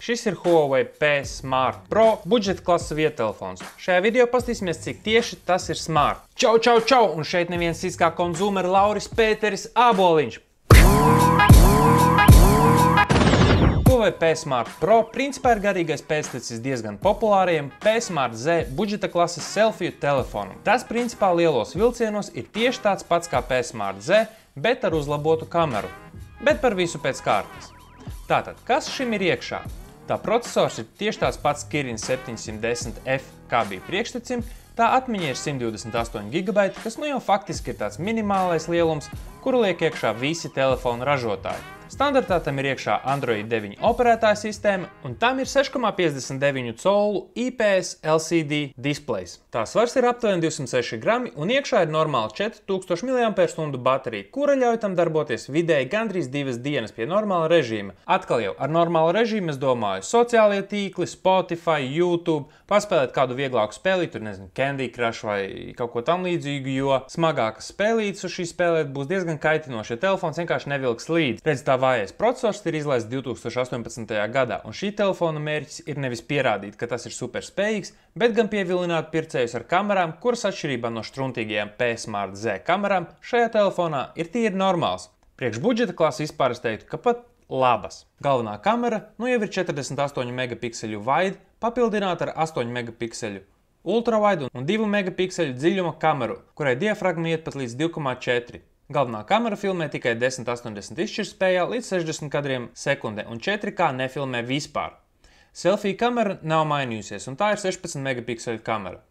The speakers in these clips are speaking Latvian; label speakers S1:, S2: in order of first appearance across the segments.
S1: Šis ir Huawei P Smart Pro budžeta klases viedtelefons. Šajā video paskatīsimies, cik tieši tas ir smart. Čau, čau, čau! Un šeit neviens cits kā konzumera Lauris Pēteris Āboliņš. Huawei P Smart Pro principā ir garīgais pēctecis diezgan populārajiem P Smart Z budžeta klases selfiju telefonam. Tas principā lielos vilcienos ir tieši tāds pats kā P Smart Z, bet ar uzlabotu kameru. Bet par visu pēc kārtas. Tātad, kas šim ir iekšā? Tā procesors ir tieši tāds pats Kirin 710F, kā bija priekštecim, tā atmiņa ir 128 GB, kas nu jau faktiski ir tāds minimālais lielums, kuru liek iekšā visi telefonu ražotāji. Standartā tam ir iekšā Android 9 operētāja sistēma, un tam ir 6,59 colu IPS LCD displejs. Tā svars ir aptuveni 206 grami, un iekšā ir normāla 4000 mAh baterija, kura ļauj tam darboties vidēji gandrīz 2 dienas pie normāla režīma. Atkal jau ar normālu režīmu es domāju sociālie tīkli, Spotify, YouTube, paspēlēt kādu vieglāku spēlīti, tur nezinu, Candy Crush vai kaut ko tam līdzīgu, jo smagākas spēlītes uz šī spēlēt būs diezgan kaitinoši, ja telefons vienkārši nevilks līdzi. Redz, tā vājais procesors ir izlaists 2018. gadā, un šī telefona mērķis ir nevis pierādīt, ka tas ir superspējīgs, bet gan pievilināt pircējus ar kamerām, kuras atšķirībā no štruntīgajām P Smart Z kamerām šajā telefonā ir tīri normāls. Priekš budžeta klases vispār es teiktu, ka pat labas. Galvenā kamera nu jau ir 48 megapikseļu wide, papildināta ar 8 megapikseļu ultrawide un 2 megapikseļu dziļuma kameru, kurai diafragma iet pat līdz 2,4. Galvenā kamera filmē tikai 1080 izšķirtspējā līdz 60 kadriem sekundē un 4K nefilmē vispār. Selfija kamera nav mainījusies, un tā ir 16 megapikseļu kamera.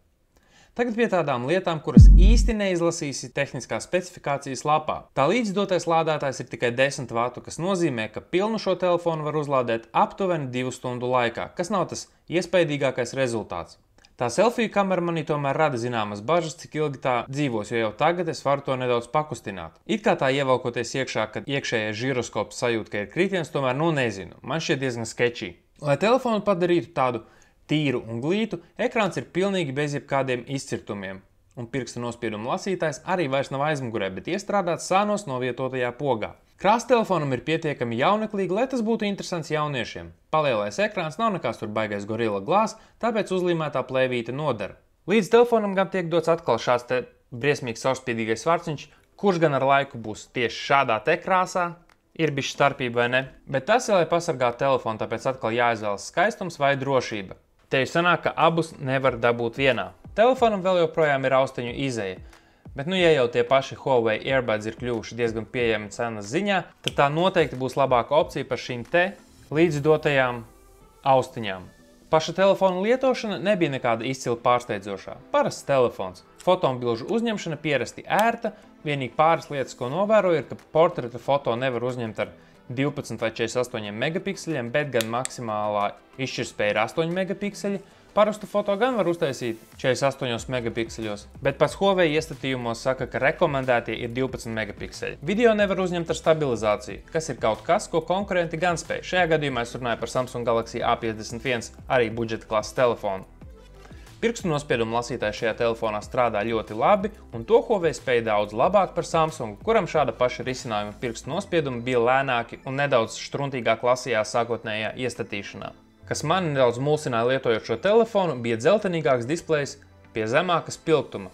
S1: Tagad pie tādām lietām, kuras īsti neizlasīsi tehniskās specifikācijas lapā. Tā līdzdotais lādētājs ir tikai 10 vatu, kas nozīmē, ka pilnu šo telefonu var uzlādēt aptuveni 2 stundu laikā, kas nav tas iespaidīgākais rezultāts. Tā selfiju kamera manī tomēr rada zināmas bažas, cik ilgi tā dzīvos, jo jau tagad es varu to nedaudz pakustināt. It kā tā ievelkoties iekšā, kad iekšējais žiroskops sajūt, ka ir kritiens, tomēr nu nezinu. Man šķiet diezgan sketčī. Lai telefonu padarītu tādu tīru un glītu, ekrāns ir pilnīgi bez jebkādiem izcirtumiem. Un pirksta nospiedumu lasītājs arī vairs nav aizmugurē, bet iestrādāts sānos novietotajā pogā. Krāsa telefonam ir pietiekami jauneklīga, lai tas būtu interesants jauniešiem. Palielais ekrāns nav nekās tur baigais Gorilla Glass, tāpēc uzlīmētā plēvīte nodara. Līdz telefonam gan tiek dots atkal šāds te briesmīgs caurspīdīgais svarciņš, kurš gan ar laiku būs tieši šādā te krāsā. Ir bišķi starpība vai ne? Bet tas ir, lai pasargātu telefonu, tāpēc atkal jāizvēlas skaistums vai drošība. Te jau sanāk, ka abus nevar dabūt vienā. Telefonam vēl joprojām ir austiņu izeja. Bet nu, ja jau tie paši Huawei Earbuds ir kļuvuši diezgan pieejami cenas ziņā, tad tā noteikti būs labāka opcija par šīm te līdzdotajām austiņām. Paša telefona lietošana nebija nekāda izcili pārsteidzošā. Parasts telefons. Fotobilžu uzņemšana pierasti ērta, vienīgi pāris lietas, ko novēroju, ir, ka portreta foto nevar uzņemt ar 12 vai 48 megapikseļiem, bet gan maksimālā izšķirtspēja ir 8 megapikseļi. Parastu foto gan var uztaisīt 48 megapikseļos, bet pats Huawei iestatījumos saka, ka rekomendētie ir 12 megapikseļi. Video nevar uzņemt ar stabilizāciju, kas ir kaut kas, ko konkurenti gan spēj. Šajā gadījumā es runāju par Samsung Galaxy A51, arī budžeta klases telefonu. Pirkstu nospiedumu lasītāji šajā telefonā strādā ļoti labi, un to Huawei spēja daudz labāk par Samsung, kuram šāda paša risinājuma pirkstu nospiedumi bija lēnāki un nedaudz štruntīgāk lasījā sākotnējā iestatīšanā. Kas mani nedaudz mulsināja lietojot šo telefonu, bija dzeltenīgāks displejs pie zemāka spilgtuma.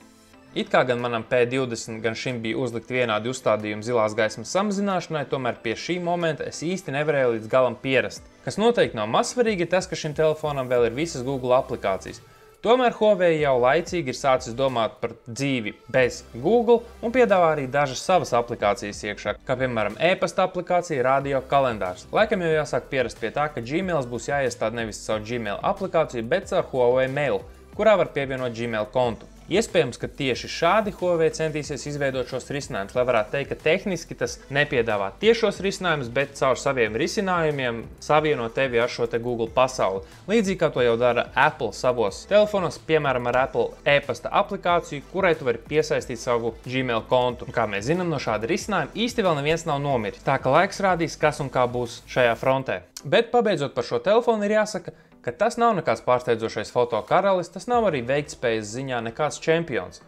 S1: It kā gan manam P20, gan šim bija uzlikt vienādi uzstādījumi zilās gaismas samazināšanai, tomēr pie šī momenta es īsti nevarēju līdz galam pierast. Kas noteikti nav mazsvarīgi, ir tas, ka šim telefonam vēl ir visas Google aplikācijas. Tomēr Huawei jau laicīgi ir sācis domāt par dzīvi bez Google un piedāvā arī dažas savas aplikācijas iekšā, kā piemēram e-pasta aplikācija, radio kalendārs. Laikam jau jāsāk pierast pie tā, ka Gmails būs jāiestāda nevis caur Gmail aplikāciju, bet caur Huawei Mail, kurā var pievienot Gmail kontu. Iespējams, ka tieši šādi Huawei centīsies izveidot šos risinājumus, lai varētu teikt, ka tehniski tas nepiedāvā tiešos risinājumus, bet caur saviem risinājumiem savieno tevi ar šo te Google pasauli. Līdzīgi kā to jau dara Apple savos telefonos, piemēram ar Apple e-pasta aplikāciju, kurai tu vari piesaistīt savu Gmail kontu. Un kā mēs zinām, no šāda risinājuma īsti vēl neviens nav nomiris. Tā ka laiks rādīs, kas un kā būs šajā frontē. Bet pabeidzot par šo telefonu ir jāsaka, ka tas nav nekāds pārsteidzošais fotokaralis, tas nav arī veiktspējas ziņā nekāds čempions.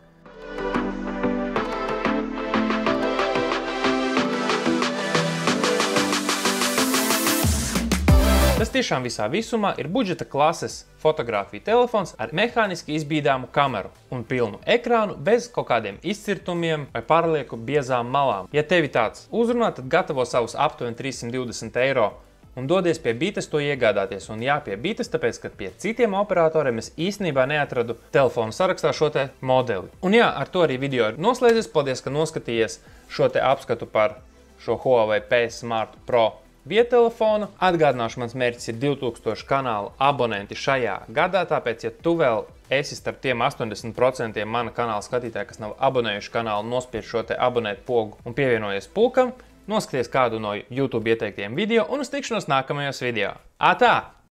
S2: Tas
S1: tiešām visā visumā ir budžeta klases fotogrāfija telefons ar mehāniski izbīdāmu kameru un pilnu ekrānu bez kaut kādiem izcirtumiem vai pārlieku biezām malām. Ja tevi tāds uzrunā, tad gatavo savus aptuveni 320 eiro un dodies pie Bites to iegādāties. Un jā, pie Bites, tāpēc, ka pie citiem operatoriem es īstenībā neatradu telefonu sarakstā šo te modeli. Un jā, ar to arī video ir noslēdzies. Paldies, ka noskatījies šo te apskatu par šo Huawei P Smart Pro viedtelefonu. Atgādināšu, mans mērķis ir 2000 kanālu abonenti šajā gadā, tāpēc, ja tu vēl esi starp tiem 80% mana kanāla skatītāji, kas nav abonējuši kanālu, nospiež šo te abonēt pogu un pievienojies pulkam, noskaties kādu no YouTube ieteiktiem video un uz tikšanos nākamajos video. Atā!